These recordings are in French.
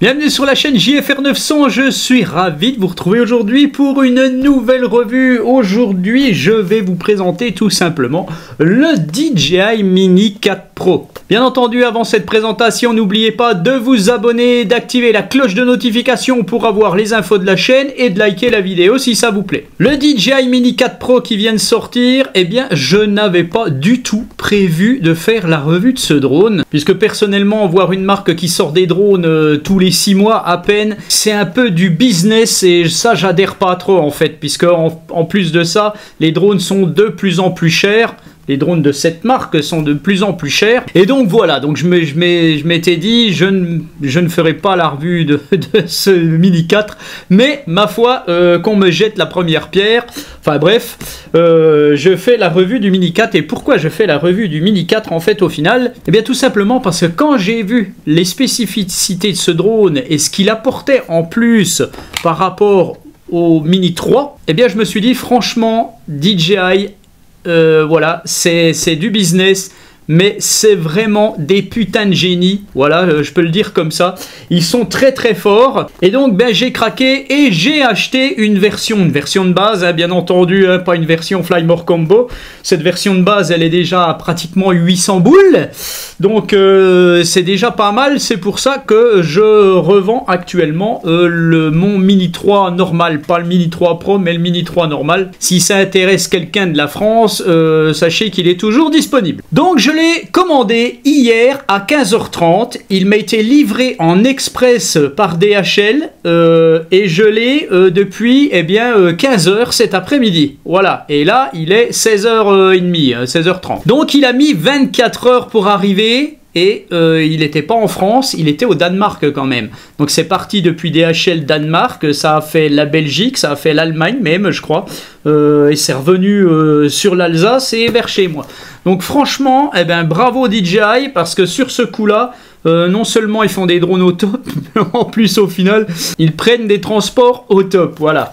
Bienvenue sur la chaîne JFR 900, je suis ravi de vous retrouver aujourd'hui pour une nouvelle revue. Aujourd'hui, je vais vous présenter tout simplement le DJI Mini 4 Pro. Bien entendu, avant cette présentation, n'oubliez pas de vous abonner, d'activer la cloche de notification pour avoir les infos de la chaîne et de liker la vidéo si ça vous plaît. Le DJI Mini 4 Pro qui vient de sortir, eh bien, je n'avais pas du tout prévu de faire la revue de ce drone, puisque personnellement, voir une marque qui sort des drones tous les 6 mois à peine, c'est un peu du business et ça j'adhère pas trop en fait, puisque en plus de ça, les drones sont de plus en plus chers. Les drones de cette marque sont de plus en plus chers. Et donc voilà, donc je m'étais dit, je ne ferai pas la revue de ce Mini 4. Mais ma foi, qu'on me jette la première pierre. Enfin bref, je fais la revue du Mini 4. Et pourquoi je fais la revue du Mini 4 en fait au final? Eh bien tout simplement parce que quand j'ai vu les spécificités de ce drone et ce qu'il apportait en plus par rapport au Mini 3, eh bien je me suis dit franchement, DJI... voilà, c'est du business, mais c'est vraiment des putains de génies, voilà, je peux le dire comme ça. Ils sont très très forts, et donc ben, j'ai craqué et j'ai acheté une version de base, hein, bien entendu, hein, pas une version Fly More Combo. Cette version de base, elle est déjà à pratiquement 800 boules, donc c'est déjà pas mal. C'est pour ça que je revends actuellement mon Mini 3 normal, pas le Mini 3 Pro, mais le Mini 3 normal. Si ça intéresse quelqu'un de la France, sachez qu'il est toujours disponible. Donc je l'ai commandé hier à 15h30, il m'a été livré en express par DHL et je l'ai depuis eh bien 15h cet après-midi. Voilà, et là il est 16h30, 16h30. Donc il a mis 24 heures pour arriver. Et il n'était pas en France, il était au Danemark quand même. Donc c'est parti depuis DHL Danemark, ça a fait la Belgique, ça a fait l'Allemagne même je crois. Et c'est revenu sur l'Alsace et vers chez moi. Donc franchement, eh ben, bravo DJI, parce que sur ce coup-là, non seulement ils font des drones au top, mais en plus au final, ils prennent des transports au top, voilà.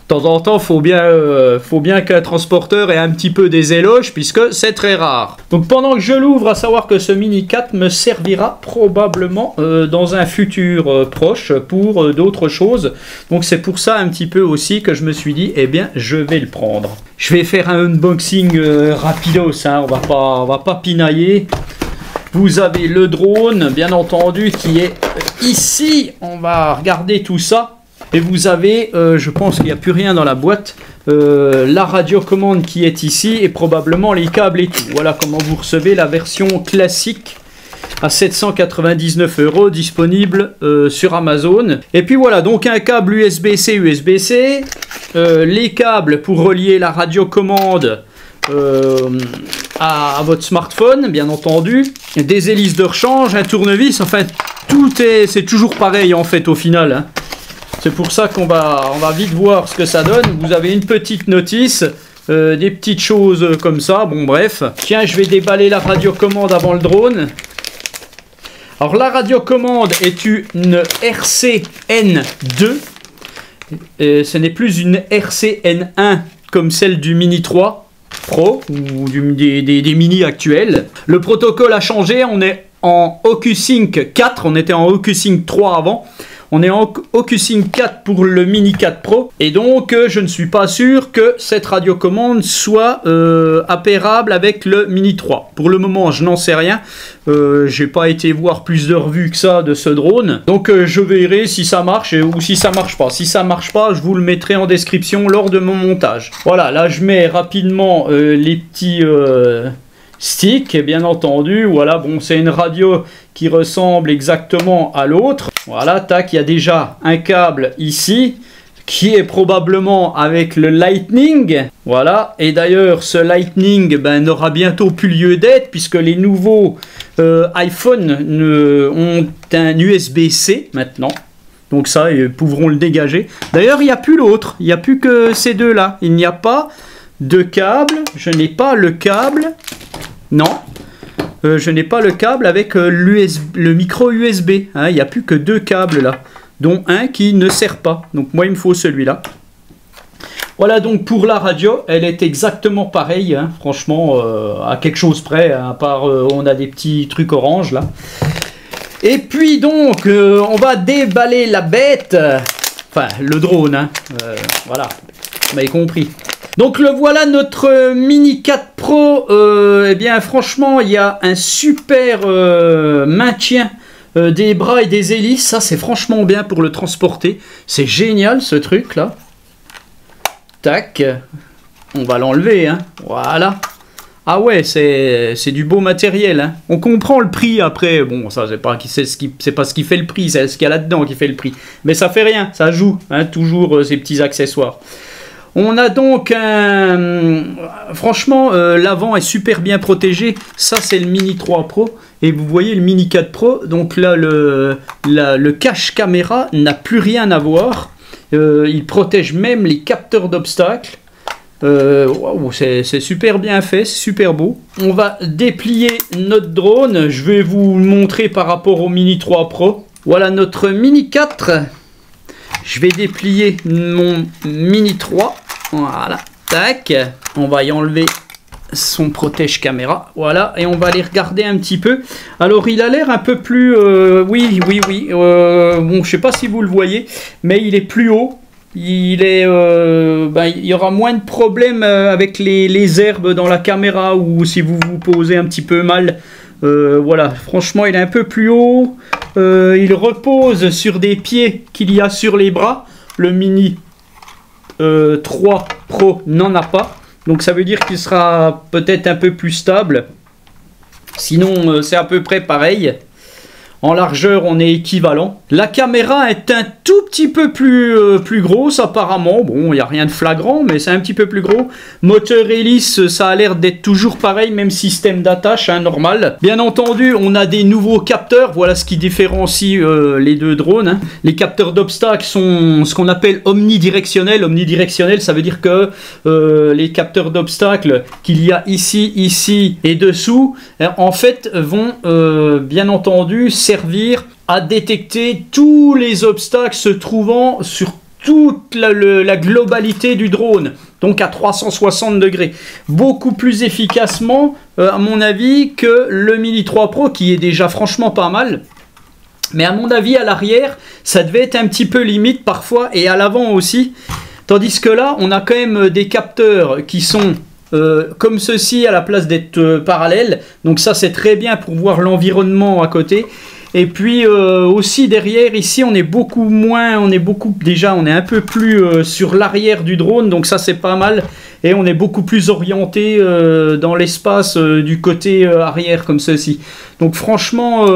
De temps en temps, faut bien qu'un transporteur ait un petit peu des éloges, puisque c'est très rare. Donc pendant que je l'ouvre, à savoir que ce Mini 4 me servira probablement dans un futur proche pour d'autres choses. Donc c'est pour ça un petit peu aussi que je me suis dit, eh bien, je vais le prendre. Je vais faire un unboxing rapidos, hein, on va pas pinailler. Vous avez le drone, bien entendu, qui est ici. On va regarder tout ça. Et vous avez, je pense qu'il n'y a plus rien dans la boîte, la radiocommande qui est ici et probablement les câbles et tout. Voilà comment vous recevez la version classique à 799 € disponible sur Amazon. Et puis voilà, donc un câble USB-C, USB-C, les câbles pour relier la radiocommande à votre smartphone, bien entendu, des hélices de rechange, un tournevis, enfin c'est toujours pareil en fait au final, hein. C'est pour ça qu'on va vite voir ce que ça donne. Vous avez une petite notice, des petites choses comme ça. Bon, bref. Tiens, je vais déballer la radiocommande avant le drone. Alors, la radiocommande est une RCN2. Ce n'est plus une RCN1 comme celle du Mini 3 Pro ou des Mini actuels. Le protocole a changé. On est en OcuSync 4. On était en OcuSync 3 avant. On est en OcuSync 4 pour le Mini 4 Pro. Et donc, je ne suis pas sûr que cette radiocommande soit appairable avec le Mini 3. Pour le moment, je n'en sais rien. J'ai pas été voir plus de revues que ça de ce drone. Donc, je verrai si ça marche ou si ça marche pas. Si ça marche pas, je vous le mettrai en description lors de mon montage. Voilà, là, je mets rapidement les petits... stick, et bien entendu, voilà, bon, c'est une radio qui ressemble exactement à l'autre. Voilà, tac, il y a déjà un câble ici, qui est probablement avec le Lightning, voilà, et d'ailleurs, ce Lightning, ben, n'aura bientôt plus lieu d'être, puisque les nouveaux iPhone ont un USB-C maintenant. Donc ça, ils pourront le dégager. D'ailleurs, il n'y a plus l'autre, il n'y a plus que ces deux-là. Il n'y a pas de câble, je n'ai pas le câble. Non, je n'ai pas le câble avec le micro USB. Hein, il n'y a plus que deux câbles là, dont un qui ne sert pas. Donc moi, il me faut celui-là. Voilà donc pour la radio, elle est exactement pareille, hein, franchement, à quelque chose près, hein, à part on a des petits trucs orange là. Et puis donc, on va déballer la bête. Enfin, le drone, hein. Voilà, vous m'avez compris. Donc le voilà, notre Mini 4 Pro. Eh bien franchement, il y a un super maintien des bras et des hélices. Ça c'est franchement bien pour le transporter. C'est génial ce truc là. Tac. On va l'enlever, hein. Voilà. Ah ouais, c'est du beau matériel, hein. On comprend le prix après. Bon, ça c'est pas ce qui fait le prix, c'est ce qu'il y a là-dedans qui fait le prix. Mais ça fait rien, ça joue, hein, toujours ces petits accessoires. On a donc un... Franchement, l'avant est super bien protégé. Ça, c'est le Mini 3 Pro. Et vous voyez le Mini 4 Pro. Donc là, le cache caméra n'a plus rien à voir. Il protège même les capteurs d'obstacles. Wow, c'est super bien fait, c'est super beau. On va déplier notre drone. Je vais vous montrer par rapport au Mini 3 Pro. Voilà notre Mini 4. Je vais déplier mon Mini 3. Voilà, tac. On va y enlever son protège caméra. Voilà, et on va aller regarder un petit peu. Alors, il a l'air un peu plus... oui. Bon, je sais pas si vous le voyez, mais il est plus haut. Il est, il y aura moins de problèmes avec les herbes dans la caméra ou si vous vous posez un petit peu mal. Voilà, franchement, il est un peu plus haut. Il repose sur des pieds qu'il y a sur les bras. Le Mini 3 Pro n'en a pas. Donc ça veut dire qu'il sera peut-être un peu plus stable. Sinon, c'est à peu près pareil. En largeur, on est équivalent. La caméra est un tout petit peu plus grosse apparemment. Bon, il n'y a rien de flagrant, mais c'est un petit peu plus gros. Moteur hélice, ça a l'air d'être toujours pareil, même système d'attache, hein, normal. Bien entendu, on a des nouveaux capteurs. Voilà ce qui différencie les deux drones, hein. Les capteurs d'obstacles sont ce qu'on appelle omnidirectionnels. Omnidirectionnel, ça veut dire que les capteurs d'obstacles qu'il y a ici et dessous, en fait, vont bien entendu servir à détecter tous les obstacles se trouvant sur toute la globalité du drone, donc à 360 degrés. Beaucoup plus efficacement, à mon avis, que le Mini 3 Pro, qui est déjà franchement pas mal. Mais à mon avis, à l'arrière, ça devait être un petit peu limite parfois, et à l'avant aussi. Tandis que là, on a quand même des capteurs qui sont... comme ceci à la place d'être parallèle. Donc ça c'est très bien pour voir l'environnement à côté. Et puis aussi derrière ici on est beaucoup moins, déjà on est un peu plus sur l'arrière du drone, donc ça c'est pas mal. Et on est beaucoup plus orienté dans l'espace du côté arrière comme ceci. Donc franchement,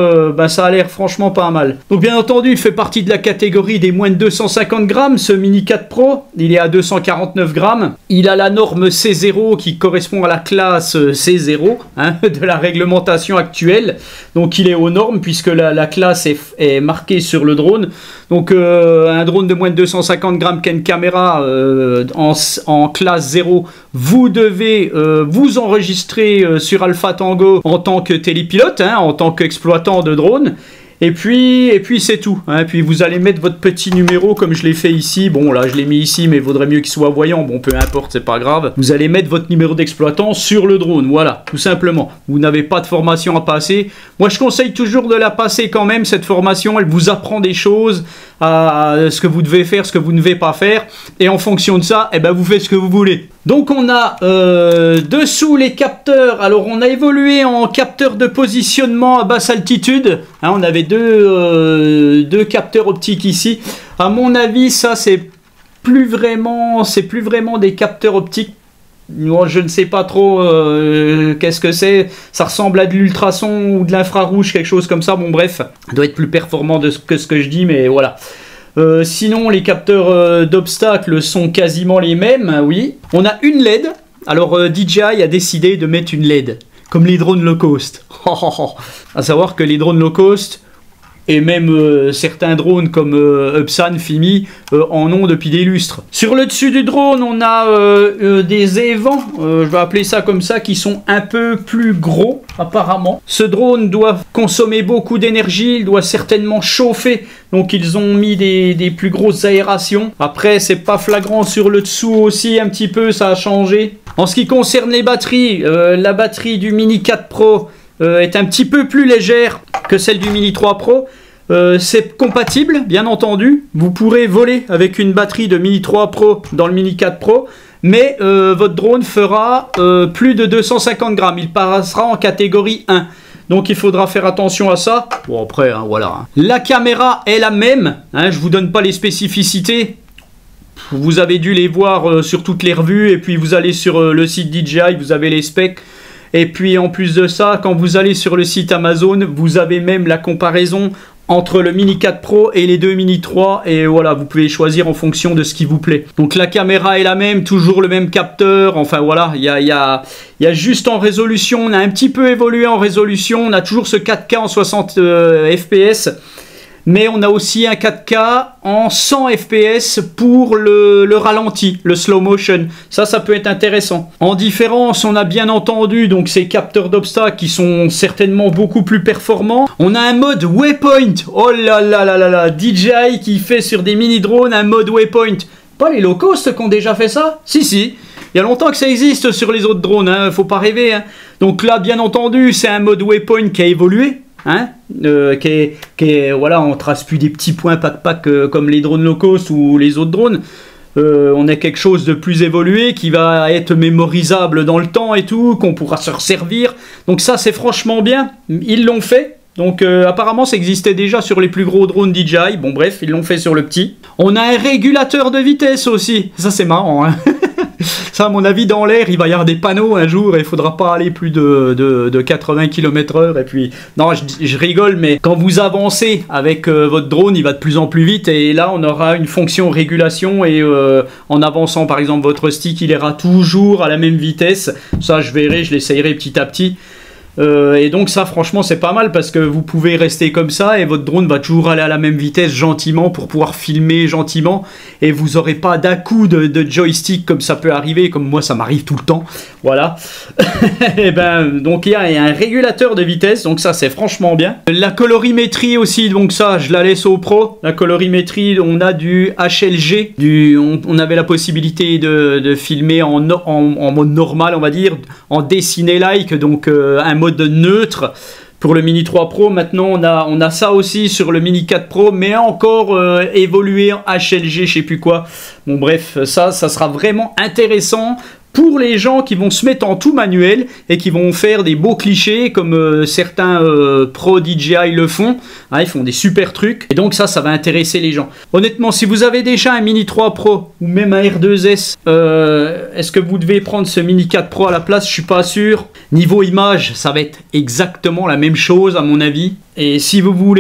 ça a l'air franchement pas mal. Donc bien entendu, il fait partie de la catégorie des moins de 250 grammes, ce Mini 4 Pro. Il est à 249 grammes. Il a la norme C0 qui correspond à la classe C0 hein, de la réglementation actuelle. Donc il est aux normes puisque la classe est marquée sur le drone. Donc un drone de moins de 250 grammes qui a une caméra en classe 0, vous devez vous enregistrer sur Alpha Tango en tant que télépilote, hein, en tant qu'exploitant de drone. Et puis c'est tout. Hein. Puis vous allez mettre votre petit numéro comme je l'ai fait ici. Bon là je l'ai mis ici mais il vaudrait mieux qu'il soit voyant. Bon peu importe, c'est pas grave. Vous allez mettre votre numéro d'exploitant sur le drone. Voilà, tout simplement. Vous n'avez pas de formation à passer. Moi je conseille toujours de la passer quand même cette formation. Elle vous apprend des choses, à ce que vous devez faire, ce que vous ne devez pas faire. Et en fonction de ça, eh ben, vous faites ce que vous voulez. Donc on a dessous les capteurs. Alors on a évolué en capteur de positionnement à basse altitude. Hein, on avait deux capteurs optiques ici. À mon avis, ça c'est plus vraiment des capteurs optiques. Moi, je ne sais pas trop qu'est-ce que c'est. Ça ressemble à de l'ultrason ou de l'infrarouge, quelque chose comme ça. Bon bref, ça doit être plus performant que ce que je dis, mais voilà. Sinon, les capteurs d'obstacles sont quasiment les mêmes, oui. On a une LED. Alors, DJI a décidé de mettre une LED, comme les drones low cost. À savoir que les drones low cost, et même certains drones comme Upsan, Fimi, en ont depuis des lustres. Sur le dessus du drone, on a des évents, je vais appeler ça comme ça, qui sont un peu plus gros, apparemment. Ce drone doit consommer beaucoup d'énergie, il doit certainement chauffer, donc ils ont mis des plus grosses aérations. Après, c'est pas flagrant sur le dessous aussi, un petit peu, ça a changé. En ce qui concerne les batteries, la batterie du Mini 4 Pro, est un petit peu plus légère que celle du Mini 3 Pro. C'est compatible, bien entendu. Vous pourrez voler avec une batterie de Mini 3 Pro dans le Mini 4 Pro, mais votre drone fera plus de 250 grammes. Il passera en catégorie 1. Donc il faudra faire attention à ça. Bon après, hein, voilà. Hein. La caméra est la même. Hein, je vous donne pas les spécificités. Vous avez dû les voir sur toutes les revues. Et puis vous allez sur le site DJI, vous avez les specs. Et puis en plus de ça, quand vous allez sur le site Amazon, vous avez même la comparaison entre le Mini 4 Pro et les deux Mini 3, et voilà, vous pouvez choisir en fonction de ce qui vous plaît. Donc la caméra est la même, toujours le même capteur, enfin voilà, il y a juste en résolution, on a un petit peu évolué en résolution, on a toujours ce 4K en 60 fps, mais on a aussi un 4K en 100 fps pour le ralenti, le slow motion. Ça peut être intéressant. En différence, on a bien entendu donc ces capteurs d'obstacles qui sont certainement beaucoup plus performants. On a un mode waypoint. Oh là là là là là, DJI qui fait sur des mini drones un mode waypoint. Pas les low cost qui ont déjà fait ça? Si. Il y a longtemps que ça existe sur les autres drones, hein, faut pas rêver. Hein. Donc là, bien entendu, c'est un mode waypoint qui a évolué. Hein, voilà, on trace plus des petits points pack comme les drones low cost ou les autres drones. On a quelque chose de plus évolué qui va être mémorisable dans le temps et tout, qu'on pourra se resservir. Donc ça, c'est franchement bien. Ils l'ont fait. Donc apparemment, ça existait déjà sur les plus gros drones DJI. Bon bref, ils l'ont fait sur le petit. On a un régulateur de vitesse aussi. Ça, c'est marrant. Hein. Ça, à mon avis, dans l'air, il va y avoir des panneaux un jour et il faudra pas aller plus de 80 km/h. Et puis, non, je rigole, mais quand vous avancez avec votre drone, il va de plus en plus vite. Et là, on aura une fonction régulation et en avançant, par exemple, votre stick, il ira toujours à la même vitesse. Ça, je verrai, je l'essayerai petit à petit. Et donc ça franchement c'est pas mal parce que vous pouvez rester comme ça et votre drone va toujours aller à la même vitesse gentiment pour pouvoir filmer gentiment et vous n'aurez pas d'un-coup de joystick comme ça peut arriver, comme moi ça m'arrive tout le temps, voilà. Et ben donc il y a un régulateur de vitesse, donc ça c'est franchement bien. La colorimétrie aussi, donc ça je la laisse au pro. La colorimétrie, on a du HLG, on avait la possibilité de filmer en mode normal on va dire, en dessiné like, donc un mode neutre pour le Mini 3 Pro. Maintenant on a ça aussi sur le Mini 4 Pro, mais encore évolué en HLG, je sais plus quoi. Bon bref, ça sera vraiment intéressant pour les gens qui vont se mettre en tout manuel et qui vont faire des beaux clichés comme certains pro DJI le font. Hein, ils font des super trucs et donc ça va intéresser les gens. Honnêtement, si vous avez déjà un Mini 3 Pro ou même un R2S, est-ce que vous devez prendre ce Mini 4 Pro à la place? Je suis pas sûr. Niveau image, ça va être exactement la même chose à mon avis. Et si vous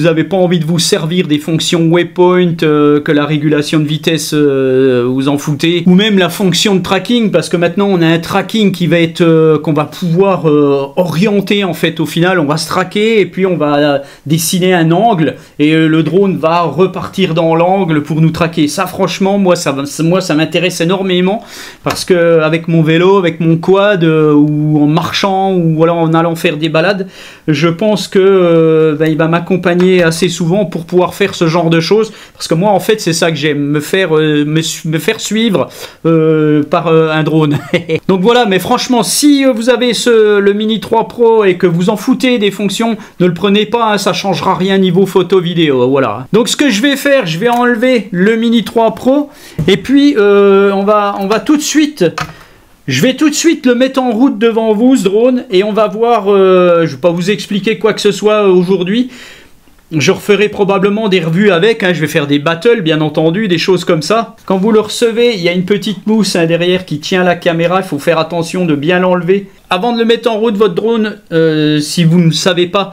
n'avez pas envie de vous servir des fonctions waypoint, que la régulation de vitesse vous en foutez, ou même la fonction de tracking, parce que maintenant on a un tracking qui va être qu'on va pouvoir orienter en fait au final, on va se traquer et puis on va dessiner un angle et le drone va repartir dans l'angle pour nous traquer. Ça franchement moi ça m'intéresse énormément parce que avec mon vélo, avec mon quad ou en marchant ou voilà, en allant faire des balades, je pense que il va m'accompagner assez souvent pour pouvoir faire ce genre de choses, parce que moi en fait c'est ça que j'aime, me faire suivre par un drone. Donc voilà, mais franchement si vous avez le Mini 3 Pro et que vous en foutez des fonctions, ne le prenez pas, hein, ça changera rien niveau photo vidéo, voilà. Donc ce que je vais faire, je vais enlever le Mini 3 Pro et puis on va tout de suite. Je vais tout de suite le mettre en route devant vous, ce drone, et on va voir, je ne vais pas vous expliquer quoi que ce soit aujourd'hui. Je referai probablement des revues avec, hein, je vais faire des battles, bien entendu, des choses comme ça. Quand vous le recevez, il y a une petite mousse derrière qui tient la caméra, il faut faire attention de bien l'enlever. Avant de le mettre en route, votre drone, si vous ne le savez pas,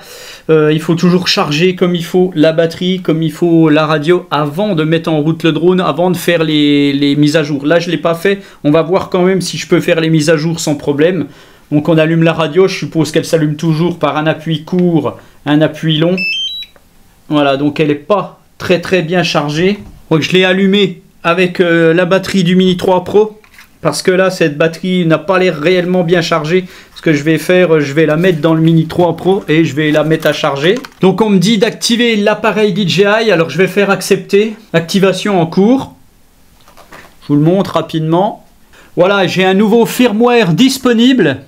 il faut toujours charger comme il faut la batterie, comme il faut la radio, avant de mettre en route le drone, avant de faire les mises à jour. Là, je ne l'ai pas fait, on va voir quand même si je peux faire les mises à jour sans problème. Donc on allume la radio, je suppose qu'elle s'allume toujours par un appui court, un appui long. Voilà, donc elle n'est pas très bien chargée. Donc je l'ai allumée avec la batterie du Mini 3 Pro. Parce que là, cette batterie n'a pas l'air réellement bien chargée. Ce que je vais faire, je vais la mettre dans le Mini 3 Pro et je vais la mettre à charger. Donc on me dit d'activer l'appareil DJI. Alors je vais faire accepter. Activation en cours. Je vous le montre rapidement. Voilà, j'ai un nouveau firmware disponible.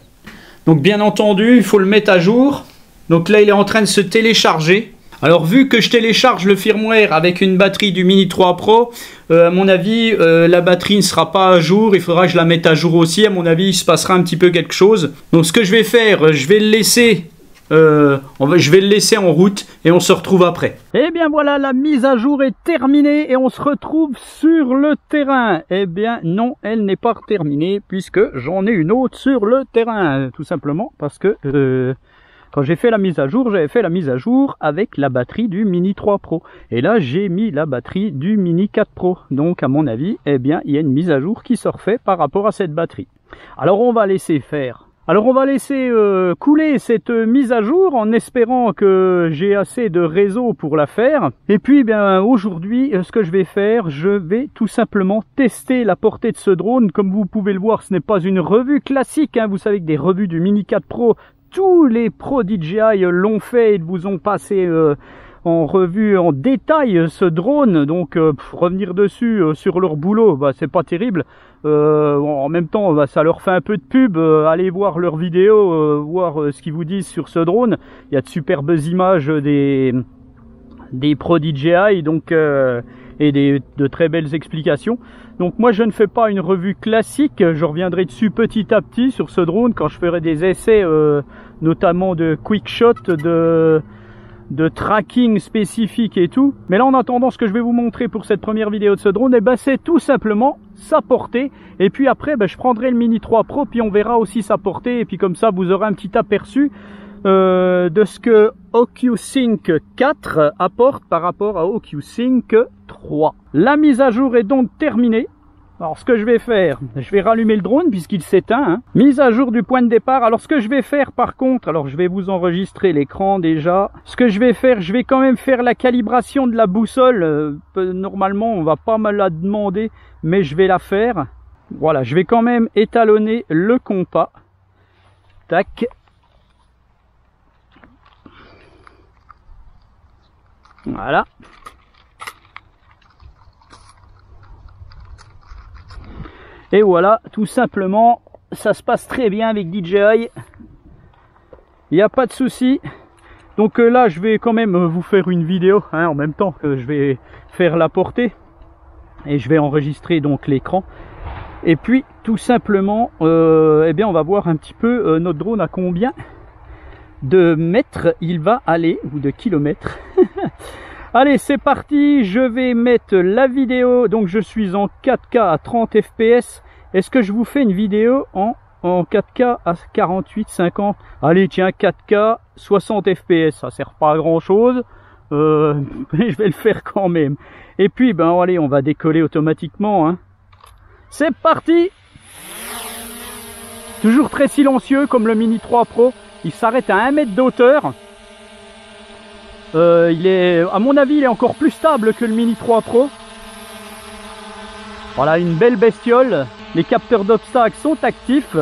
Donc bien entendu, il faut le mettre à jour. Donc là, il est en train de se télécharger. Alors vu que je télécharge le firmware avec une batterie du Mini 3 Pro, à mon avis, la batterie ne sera pas à jour. Il faudra que je la mette à jour aussi. À mon avis, il se passera un petit peu quelque chose. Donc ce que je vais faire, je vais le laisser... je vais le laisser en route et on se retrouve après. Et bien voilà, la mise à jour est terminée et on se retrouve sur le terrain. Eh bien non, elle n'est pas terminée puisque j'en ai une autre sur le terrain. Tout simplement parce que quand j'ai fait la mise à jour, j'avais fait la mise à jour avec la batterie du Mini 3 Pro. Et là, j'ai mis la batterie du Mini 4 Pro. Donc à mon avis, eh bien, il y a une mise à jour qui se refait par rapport à cette batterie. Alors on va laisser faire. Alors on va laisser couler cette mise à jour en espérant que j'ai assez de réseau pour la faire. Et puis bien aujourd'hui, ce que je vais faire, je vais tout simplement tester la portée de ce drone. Comme vous pouvez le voir, ce n'est pas une revue classique, hein. Vous savez que des revues du Mini 4 Pro, tous les pros DJI l'ont fait et vous ont passé en revue en détail ce drone. Donc revenir dessus sur leur boulot, bah, c'est pas terrible. En même temps, bah, ça leur fait un peu de pub. Allez voir leurs vidéos, voir ce qu'ils vous disent sur ce drone. Il y a de superbes images des pros DJI, donc et de très belles explications. Donc moi je ne fais pas une revue classique, je reviendrai dessus petit à petit sur ce drone quand je ferai des essais notamment de quick shot, de tracking spécifique et tout. Mais là en attendant, ce que je vais vous montrer pour cette première vidéo de ce drone, eh ben, c'est tout simplement sa portée. Et puis après je prendrai le Mini 3 Pro, puis on verra aussi sa portée, et puis comme ça vous aurez un petit aperçu de ce que OcuSync 4 apporte par rapport à OcuSync 3. La mise à jour est donc terminée. Alors ce que je vais faire, je vais rallumer le drone puisqu'il s'éteint, hein. Mise à jour du point de départ. Alors ce que je vais faire par contre, alors je vais vous enregistrer l'écran déjà. Ce que je vais faire, je vais quand même faire la calibration de la boussole. Normalement on va pas me la demander, mais je vais la faire. Voilà, je vais quand même étalonner le compas. Tac. Voilà. Et voilà, tout simplement, ça se passe très bien avec DJI. Il n'y a pas de souci. Donc là, je vais quand même vous faire une vidéo, hein, en même temps que je vais faire la portée. Et je vais enregistrer donc l'écran. Et puis, tout simplement, eh bien, on va voir un petit peu notre drone à combien de mètres il va aller, ou de kilomètres. Allez, c'est parti, je vais mettre la vidéo. Donc je suis en 4K à 30 fps. Est-ce que je vous fais une vidéo en 4K à 48, 50? Allez, tiens, 4K 60 fps, ça sert pas à grand chose, mais je vais le faire quand même. Et puis ben allez, on va décoller automatiquement, hein. C'est parti. Toujours très silencieux comme le Mini 3 Pro. Il s'arrête à 1 mètre d'auteur. Il est, à mon avis, il est encore plus stable que le Mini 3 Pro. Voilà, une belle bestiole. Les capteurs d'obstacles sont actifs.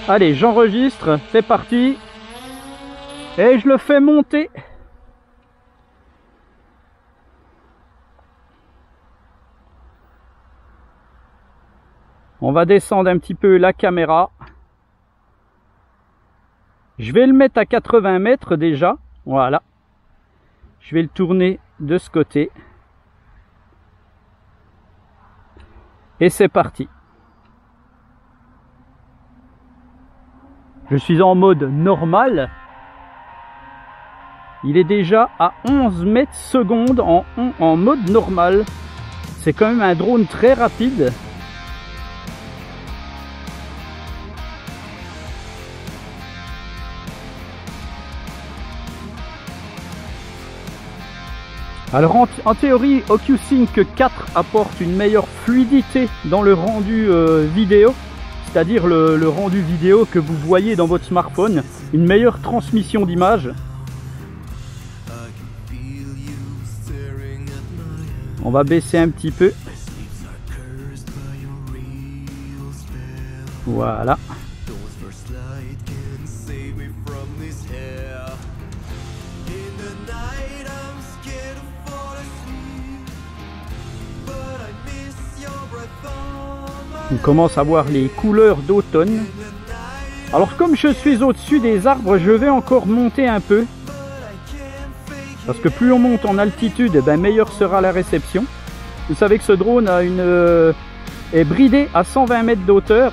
Allez, j'enregistre, c'est parti. Et je le fais monter. On va descendre un petit peu la caméra. Je vais le mettre à 80 mètres déjà. Voilà. Je vais le tourner de ce côté. Et c'est parti. Je suis en mode normal. Il est déjà à 11 mètres secondes en mode normal. C'est quand même un drone très rapide. Alors en théorie, OcuSync 4 apporte une meilleure fluidité dans le rendu vidéo, c'est-à-dire le rendu vidéo que vous voyez dans votre smartphone, une meilleure transmission d'image. On va baisser un petit peu. Voilà. On commence à voir les couleurs d'automne. Alors comme je suis au-dessus des arbres, je vais encore monter un peu. Parce que plus on monte en altitude, eh ben, meilleure sera la réception. Vous savez que ce drone a est bridé à 120 mètres d'auteur.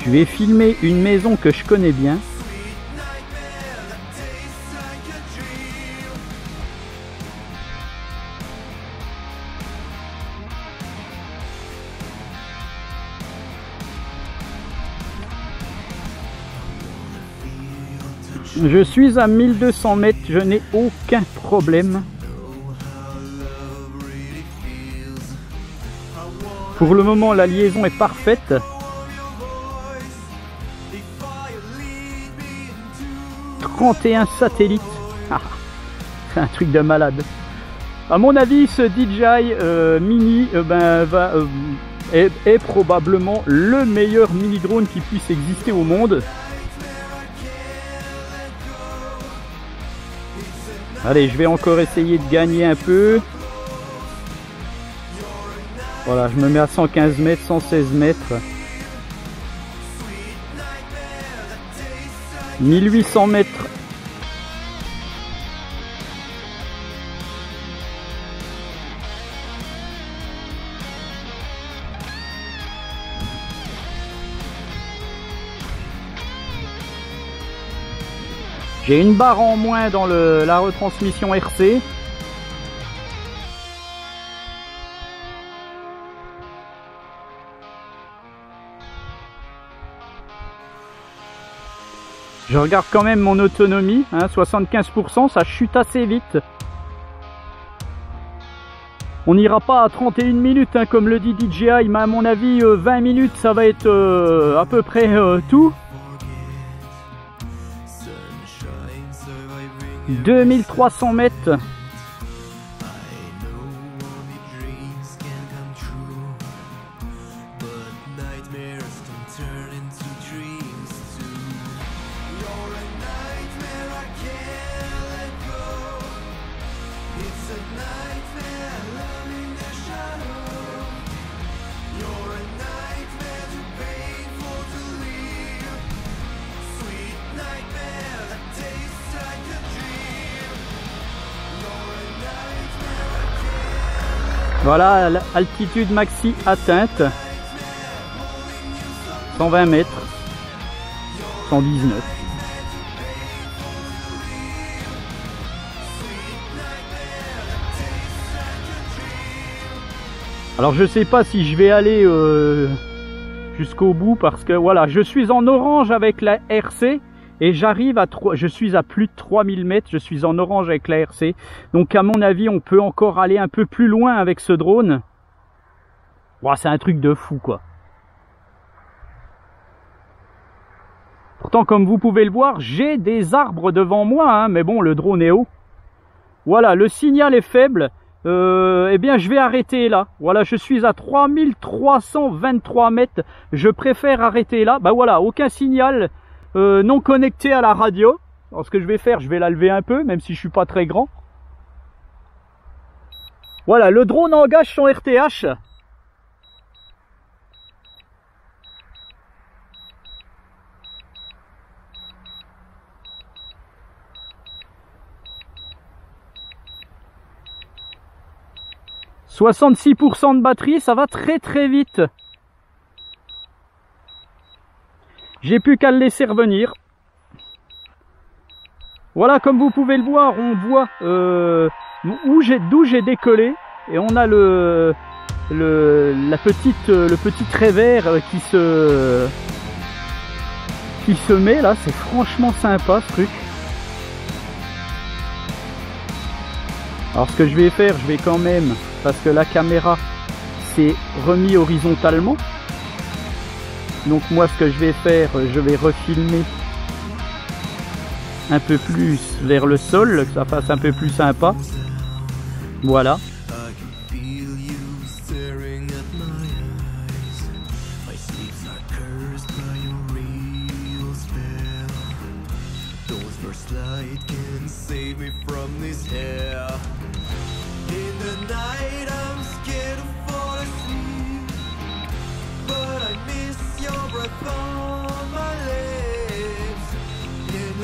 Je vais filmer une maison que je connais bien. Je suis à 1200 mètres, je n'ai aucun problème. Pour le moment, la liaison est parfaite. Et un satellite, c'est un truc de malade. À mon avis, ce DJI Mini est probablement le meilleur mini drone qui puisse exister au monde. Allez, je vais encore essayer de gagner un peu. Voilà, je me mets à 115 mètres, 116 mètres. 1800 mètres. J'ai une barre en moins dans la retransmission RC. Je regarde quand même mon autonomie, hein, 75%, ça chute assez vite. On n'ira pas à 31 minutes, hein, comme le dit DJI, mais à mon avis, 20 minutes, ça va être à peu près tout. 2300 mètres. Voilà, l'altitude maxi atteinte. 120 mètres. 119. Alors je sais pas si je vais aller jusqu'au bout parce que voilà, je suis en orange avec la RC. Et j'arrive à je suis à plus de 3000 mètres, je suis en orange avec la RC. Donc à mon avis, on peut encore aller un peu plus loin avec ce drone. Wow, c'est un truc de fou, quoi. Pourtant, comme vous pouvez le voir, j'ai des arbres devant moi, hein, mais bon, le drone est haut. Voilà, le signal est faible. Eh bien, je vais arrêter là. Voilà, je suis à 3323 mètres. Je préfère arrêter là. Bah voilà, aucun signal. Non connecté à la radio. Alors ce que je vais faire, je vais la lever un peu, même si je suis pas très grand. Voilà, le drone engage son RTH. « 66% de batterie, ça va très très vite. » J'ai plus qu'à le laisser revenir. Voilà, comme vous pouvez le voir, on voit d'où j'ai décollé. Et on a le petit trait vert qui se met là. C'est franchement sympa ce truc. Alors ce que je vais faire, je vais quand même, parce que la caméra s'est remise horizontalement. Donc moi ce que je vais faire, je vais refilmer un peu plus vers le sol, que ça fasse un peu plus sympa. Voilà.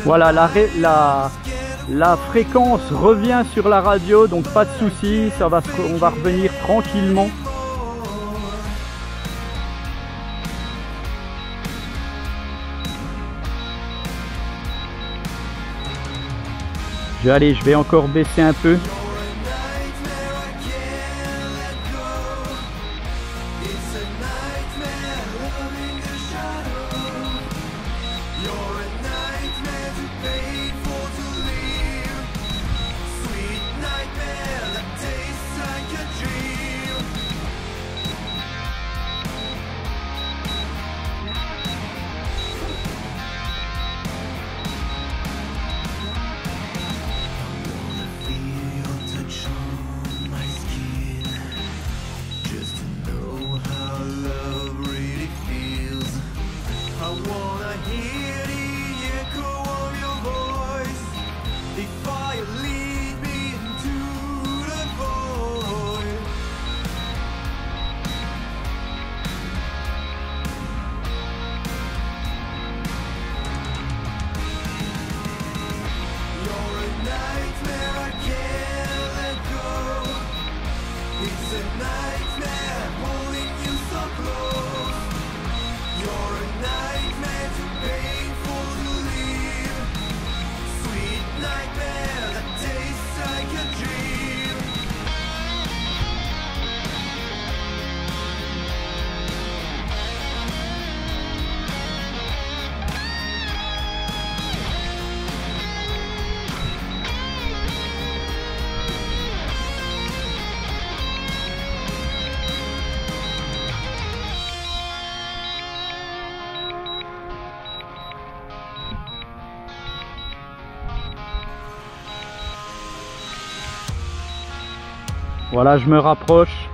Voilà, la fréquence revient sur la radio, donc pas de souci, on va revenir tranquillement. Allez, je vais encore baisser un peu. Voilà, je me rapproche.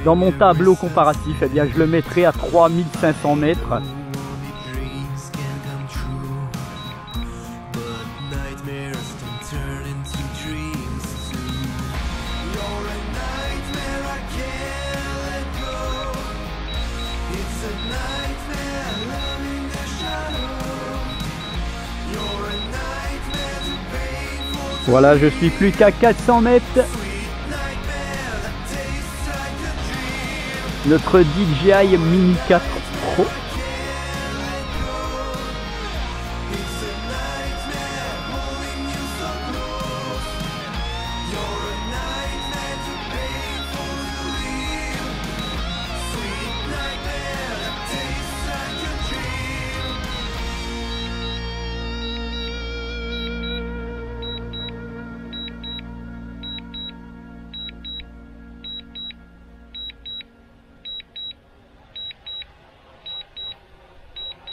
Dans mon tableau comparatif, eh bien, je le mettrai à 3500 mètres. Voilà, je suis plus qu'à 400 mètres. Notre DJI Mini 4 Pro.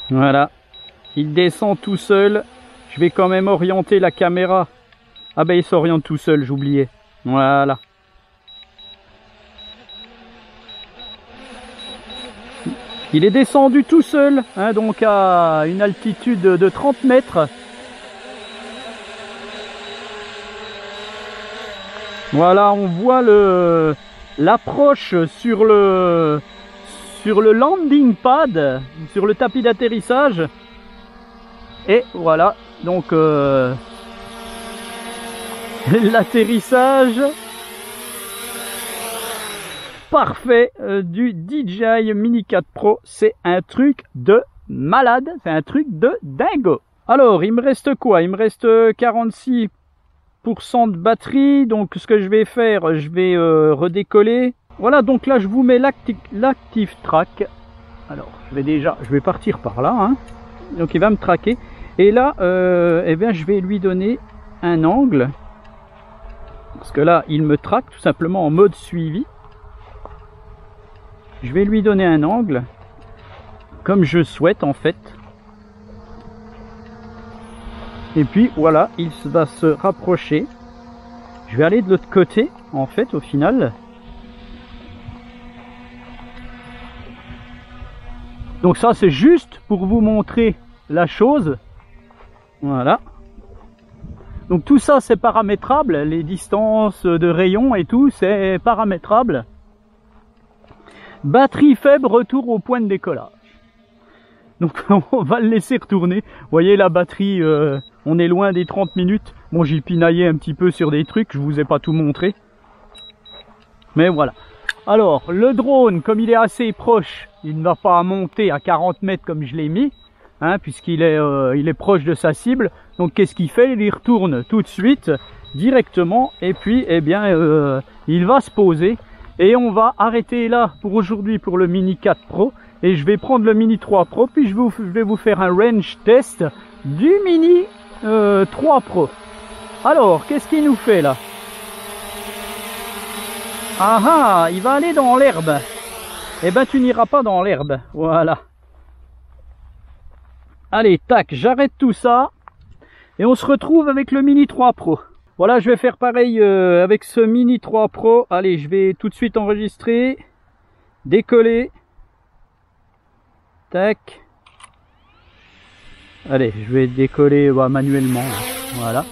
Voilà, il descend tout seul. Je vais quand même orienter la caméra. Ah ben il s'oriente tout seul, j'oubliais. Voilà. Il est descendu tout seul, hein, donc à une altitude de 30 mètres. Voilà, on voit l'approche sur le landing pad, sur le tapis d'atterrissage. Et voilà, donc l'atterrissage parfait du DJI Mini 4 Pro. C'est un truc de malade, c'est un truc de dingo. Alors, il me reste quoi? Il me reste 46% de batterie. Donc ce que je vais faire, je vais redécoller. Voilà, donc là je vous mets l'active track. Alors je vais partir par là, hein. Donc il va me traquer. Et là, eh bien, je vais lui donner un angle. Parce que là, il me traque tout simplement en mode suivi. Je vais lui donner un angle, comme je souhaite en fait. Et puis voilà, il va se rapprocher. Je vais aller de l'autre côté, en fait, au final. Donc ça, c'est juste pour vous montrer la chose. Voilà. Donc tout ça, c'est paramétrable. Les distances de rayon et tout, c'est paramétrable. Batterie faible, retour au point de décollage. Donc on va le laisser retourner. Vous voyez la batterie, on est loin des 30 minutes. Bon, j'ai pinaillé un petit peu sur des trucs, je vous ai pas tout montré. Mais voilà. Alors, le drone, comme il est assez proche, il ne va pas monter à 40 mètres comme je l'ai mis, hein, puisqu'il est, il est proche de sa cible. Donc qu'est-ce qu'il fait? Il y retourne tout de suite, directement, et puis, eh bien, il va se poser. Et on va arrêter là pour aujourd'hui pour le Mini 4 Pro. Et je vais prendre le Mini 3 Pro, puis je vais vous faire un range test du Mini 3 Pro. Alors, qu'est-ce qu'il nous fait là? Ah ah, il va aller dans l'herbe. Eh ben, tu n'iras pas dans l'herbe. Voilà. Allez, tac, j'arrête tout ça. Et on se retrouve avec le Mini 3 Pro. Voilà, je vais faire pareil avec ce Mini 3 Pro. Allez, je vais tout de suite enregistrer. Décoller. Tac. Allez, je vais décoller manuellement. Voilà.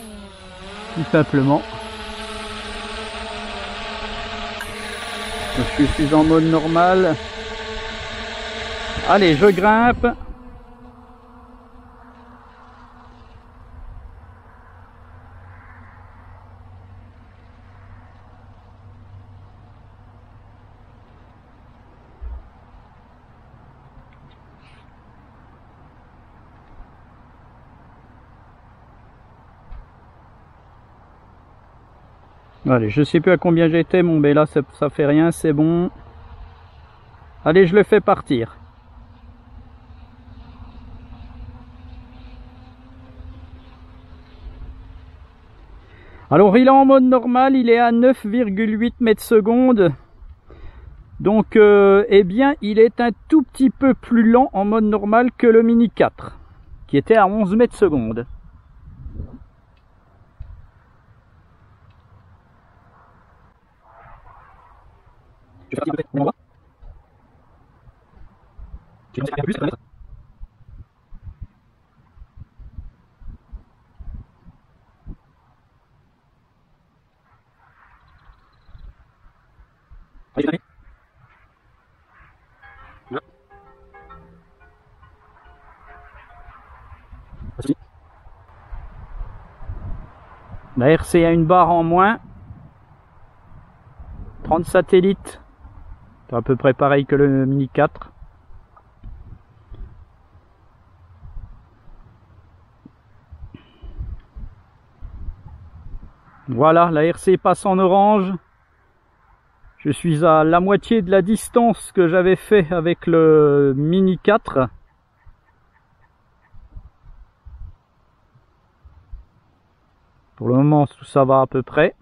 Tout simplement. Donc, je suis en mode normal. Allez, je grimpe. Allez, je sais plus à combien j'étais, bon ben là ça fait rien, c'est bon. Allez, je le fais partir. Alors il est en mode normal, il est à 9,8 mètres secondes. Donc eh bien il est un tout petit peu plus lent en mode normal que le Mini 4, qui était à 11 mètres secondes. Je vais partir peut-être, on va. J'ai lancé un peu plus, ça va mettre. Allez, allez. Voilà. La RC a une barre en moins. 30 satellites. C'est à peu près pareil que le Mini 4. Voilà, la RC passe en orange. Je suis à la moitié de la distance que j'avais fait avec le Mini 4. Pour le moment, tout ça va à peu près.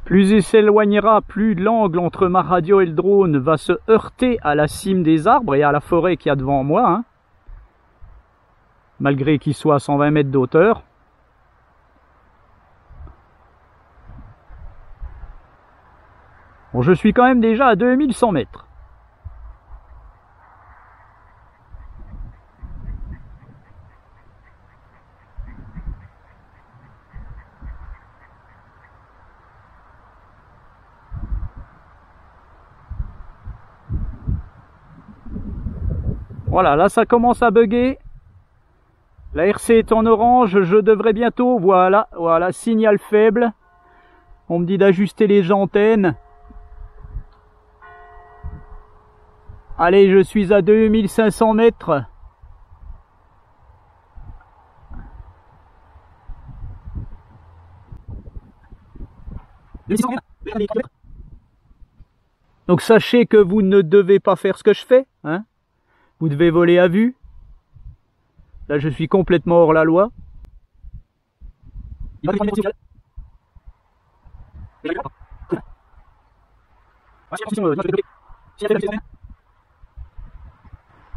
Plus il s'éloignera, plus l'angle entre ma radio et le drone va se heurter à la cime des arbres et à la forêt qu'il y a devant moi, hein, malgré qu'il soit à 120 mètres d'auteur. Bon, je suis quand même déjà à 2100 mètres. Voilà, là ça commence à bugger. La RC est en orange, je devrais bientôt, voilà, signal faible. On me dit d'ajuster les antennes. Allez, je suis à 2500 mètres. Donc sachez que vous ne devez pas faire ce que je fais, hein. Vous devez voler à vue. Là, je suis complètement hors la loi.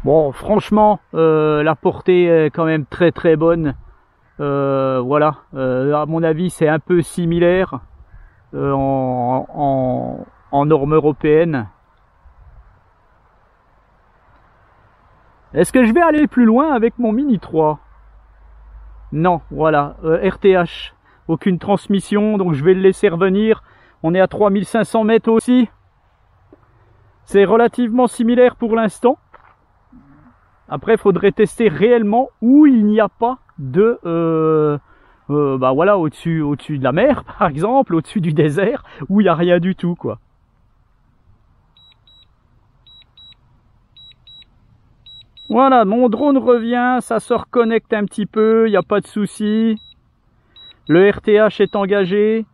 Bon, franchement, la portée est quand même très très bonne. Voilà, à mon avis, c'est un peu similaire en normes européennes. Est-ce que je vais aller plus loin avec mon Mini 3? Non, voilà, RTH, aucune transmission, donc je vais le laisser revenir. On est à 3500 mètres aussi. C'est relativement similaire pour l'instant. Après, il faudrait tester réellement où il n'y a pas de... bah voilà, au-dessus de la mer, par exemple, au-dessus du désert, où il n'y a rien du tout, quoi. Voilà, mon drone revient, ça se reconnecte un petit peu, il n'y a pas de souci. Le RTH est engagé.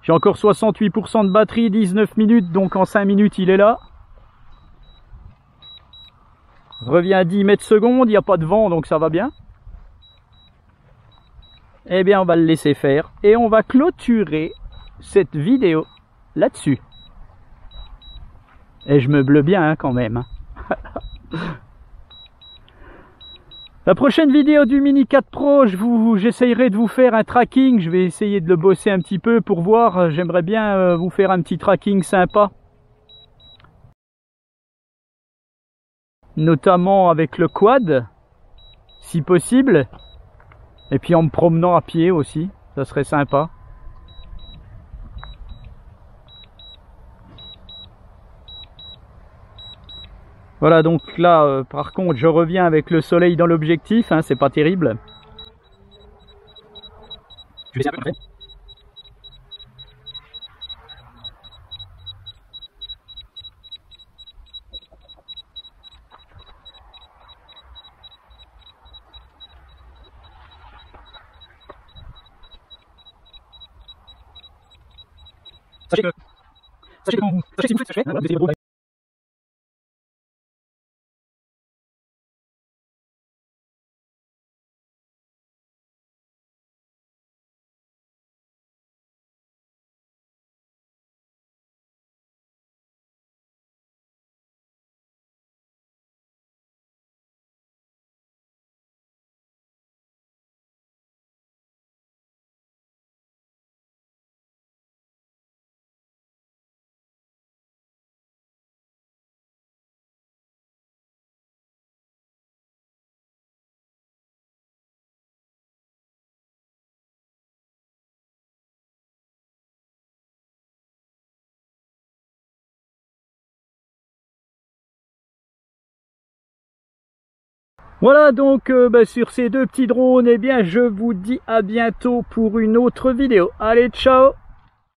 J'ai encore 68% de batterie, 19 minutes, donc en 5 minutes il est là. Revient à 10 mètres secondes, il n'y a pas de vent, donc ça va bien. Eh bien, on va le laisser faire. Et on va clôturer cette vidéo là-dessus. Et je meuble bien hein, quand même. La prochaine vidéo du Mini 4 Pro, j'essayerai de vous faire un tracking. Je vais essayer de le bosser un petit peu pour voir. J'aimerais bien vous faire un petit tracking sympa. Notamment avec le quad, si possible. Et puis en me promenant à pied aussi, ça serait sympa. Voilà, donc là, par contre, je reviens avec le soleil dans l'objectif, hein, c'est pas terrible. Je vais essayer un peu, sachez que si vous faites ce que je fais, vous essayez de Voilà donc sur ces deux petits drones, eh bien je vous dis à bientôt pour une autre vidéo. Allez, ciao!